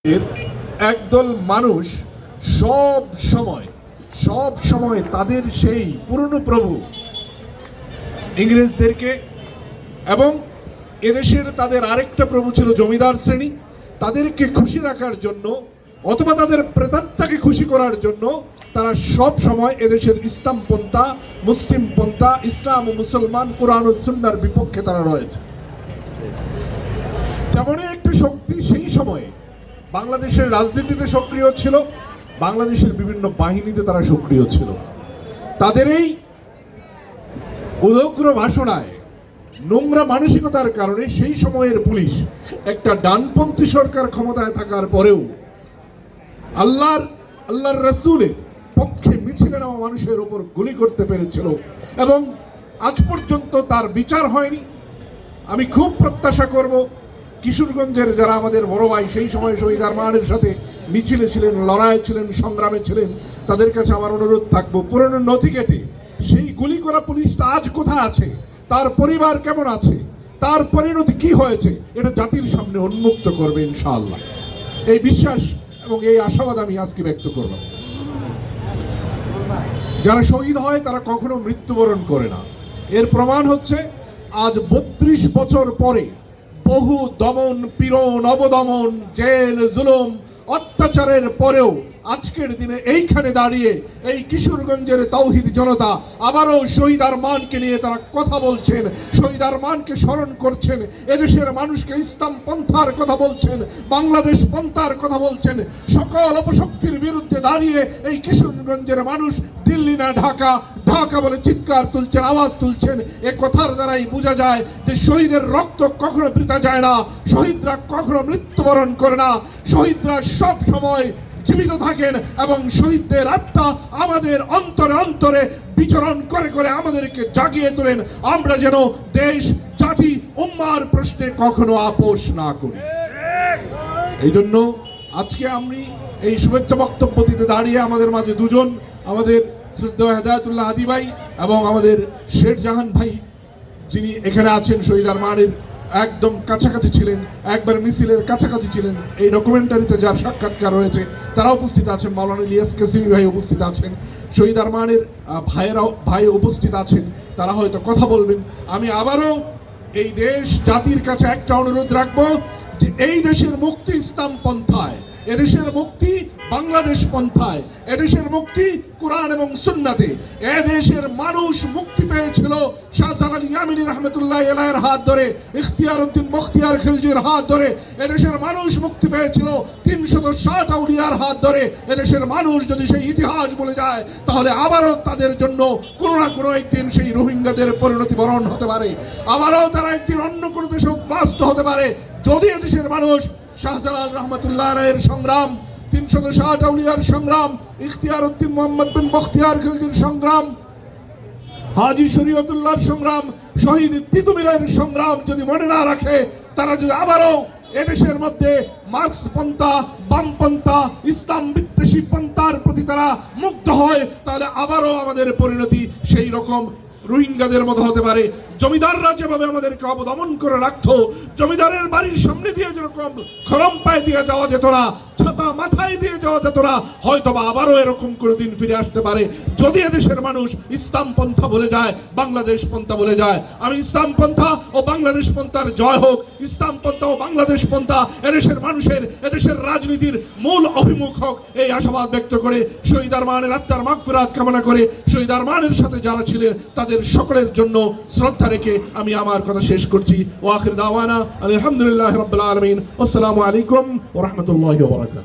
একদল মানুষ সব সময় তাদের সেই পুরনো প্রভু ইংরেজদেরকে এবং এদেশের তাদের আরেকটা প্রভু ছিল জমিদার শ্রেণী, তাদেরকে খুশি রাখার জন্য অথবা তাদের প্রেতাত্মাকে খুশি করার জন্য তারা সব সময় এদেশের ইসলাম পন্থা, মুসলিম পন্থা, ইসলাম ও মুসলমান, কোরআন ও সুন্নাহর বিপক্ষে তারা রয়েছে। তেমনই একটা শক্তি সেই সময়ে বাংলাদেশের রাজনীতিতে সক্রিয় ছিল, বাংলাদেশের বিভিন্ন বাহিনীতে তারা সক্রিয় ছিল। তাদের এই উদগ্র ভাষণায়, নোংরা মানসিকতার কারণে সেই সময়ের পুলিশ একটা ডানপন্থী সরকার ক্ষমতায় থাকার পরেও আল্লাহর রাসূলের পক্ষে মিছিলে নেওয়া মানুষের উপর গুলি করতে পেরেছিল এবং আজ পর্যন্ত তার বিচার হয়নি। আমি খুব প্রত্যাশা করব কিশোরগঞ্জের যারা আমাদের বড় ভাই, সেই সময় শহীদ আরমানের সাথে মিছিলে ছিলেন, লড়াই ছিলেন, সংগ্রামে ছিলেন, তাদের কাছে আমার অনুরোধ থাকবো পুরনো নথি কেটে সেই গুলি করা পুলিশটা আজ কোথায় আছে, তার পরিবার কেমন আছে, তার পরিণতি কি হয়েছে, এটা জাতির সামনে উন্মুক্ত করবে ইনশাআল্লাহ। এই বিশ্বাস এবং এই আশাবাদ আমি আজকে ব্যক্ত করব। যারা শহীদ হয় তারা কখনো মৃত্যুবরণ করে না। এর প্রমাণ হচ্ছে আজ 32 বছর পরে বহু দমন, পীড়ন, অবদমন, জেল, জুলুম, অত্যাচারের পরেও আজকের দিনে এইখানে দাঁড়িয়ে এই কিশোরগঞ্জের তাওহীদ জনতা আবারও শহীদ আরমানকে নিয়ে তারা কথা বলছেন, শহীদ আরমানকে স্মরণ করছেন, এদেশের মানুষকে ইসলাম পন্থার কথা বলছেন, বাংলাদেশ পন্থার কথা বলছেন। সকল অপশক্তির বিরুদ্ধে দাঁড়িয়ে এই কিশোরগঞ্জের মানুষ দিল্লি না ঢাকা, ঢাকা বলে চিৎকার তুলছেন, আওয়াজ তুলছেন। এ কথার দ্বারাই বোঝা যায় যে শহীদের রক্ত কখনো বৃথা যায় না, শহীদরা কখনো মৃত্যুবরণ করে না, শহীদরা সব সময় জীবিত থাকেন এবং শহীদদের আত্মা আমাদের অন্তরে অন্তরে বিচরণ করে করে আমাদেরকে জাগিয়ে তোলেন। আমরা যেন দেশ, জাতি, উম্মার প্রশ্নে কখনো আপোষ না করি। এই জন্য আজকে আমি এই শুভেচ্ছা বক্তব্য দিতে দাঁড়িয়ে আমাদের মাঝে দুজন, আমাদের শ্রদ্ধেয় হেদায়েতুল্লাহ হাদী ভাই এবং আমাদের শের জাহান ভাই, যিনি এখানে আছেন, শহীদ আরমানের একদম কাছাকাছি ছিলেন, একবার মিছিলের কাছাকাছি ছিলেন, এই ডকুমেন্টারিতে যার সাক্ষাৎকার রয়েছে তারা উপস্থিত আছেন, মাওলানা ইলিয়াস কাসিমি ভাই উপস্থিত আছেন, শহীদ আরমানের ভাই উপস্থিত আছেন, তারা হয়তো কথা বলবেন। আমি আবারও এই দেশ জাতির কাছে একটা অনুরোধ রাখবো যে এই দেশের মুক্তি ইসলাম পন্থায়, এদেশের মুক্তি বাংলাদেশ পন্থায়, এদেশের মুক্তি কোরআন এবং সুন্নাতে। এদেশের মানুষ মুক্তি পেয়েছিল শাহজালাল ইয়ামিনী রহমতুল্লাহ আলাইহির হাত ধরে, ইখতিয়ার উদ্দিন বখতিয়ার খিলজির হাত ধরে। এদেশের মানুষ মুক্তি পেয়েছিল 360 আউলিয়ার হাত ধরে। এদেশের মানুষ যদি সেই ইতিহাস বলে যায় তাহলে আবারও তাদের জন্য কোনো না কোনো একদিন সেই রোহিঙ্গাদের পরিণতি বরণ হতে পারে, আবারও তারা একদিন অন্য কোনো দেশে উদ্বাস্ত হতে পারে। যদি এদেশের মানুষ শাহজালাল রহমতুল্লাহ আলাইহির সংগ্রাম, 360 আউলিয়ার সংগ্রাম, ইখতিয়ার উদ্দিন মোহাম্মদ বিন বখতিয়ার খিলজির সংগ্রাম, হাজী শরীয়তুল্লাহর সংগ্রাম, শহীদ তিতুমীরের সংগ্রাম যদি মনে না রাখে, তারা যদি আবারও এদেশের মধ্যে মার্ক্স পন্থা, বামপন্থা, ইসলাম বিদ্বেষী পন্থার প্রতি তারা মুগ্ধ হয়, তাহলে আবারও আমাদের পরিণতি সেই রকম রোহিঙ্গাদের মতো হতে পারে। জমিদাররা যেভাবে আমাদেরকে অবদমন করে রাখতো, জমিদারের বাড়ির সামনে দিয়ে যেরকম খরম পায়ে দিয়ে যাওয়া যেত না, ছাতা মাথায় দিয়ে যাওয়া যেত না, হয়তো বা আবারও এরকম করে দিন ফিরে আসতে পারে যদি এদেশের মানুষ ইসলাম পন্থা বলে যায়, বাংলাদেশ পন্থা বলে যায়। আমি ইসলাম পন্থা ও বাংলাদেশ পন্থার জয় হোক, ইসলাম পন্থা ও বাংলাদেশ পন্থা এদেশের মানুষের, এদেশের রাজনীতির মূল অভিমুখ হোক, এই আশাবাদ ব্যক্ত করে শহীদ আরমানের আত্মার মাগফিরাত কামনা করে শহীদ আরমানের সাথে যারা ছিলেন তাদের সকলের জন্য শ্রদ্ধা রেখে আমি আমার কথা শেষ করছি। ওয়া আখির দাওয়ানা আলহামদুলিল্লাহি রাব্বিল আলামিন। আসসালামু আলাইকুম ওয়া রাহমাতুল্লাহি ওয়া বারাকাতুহু।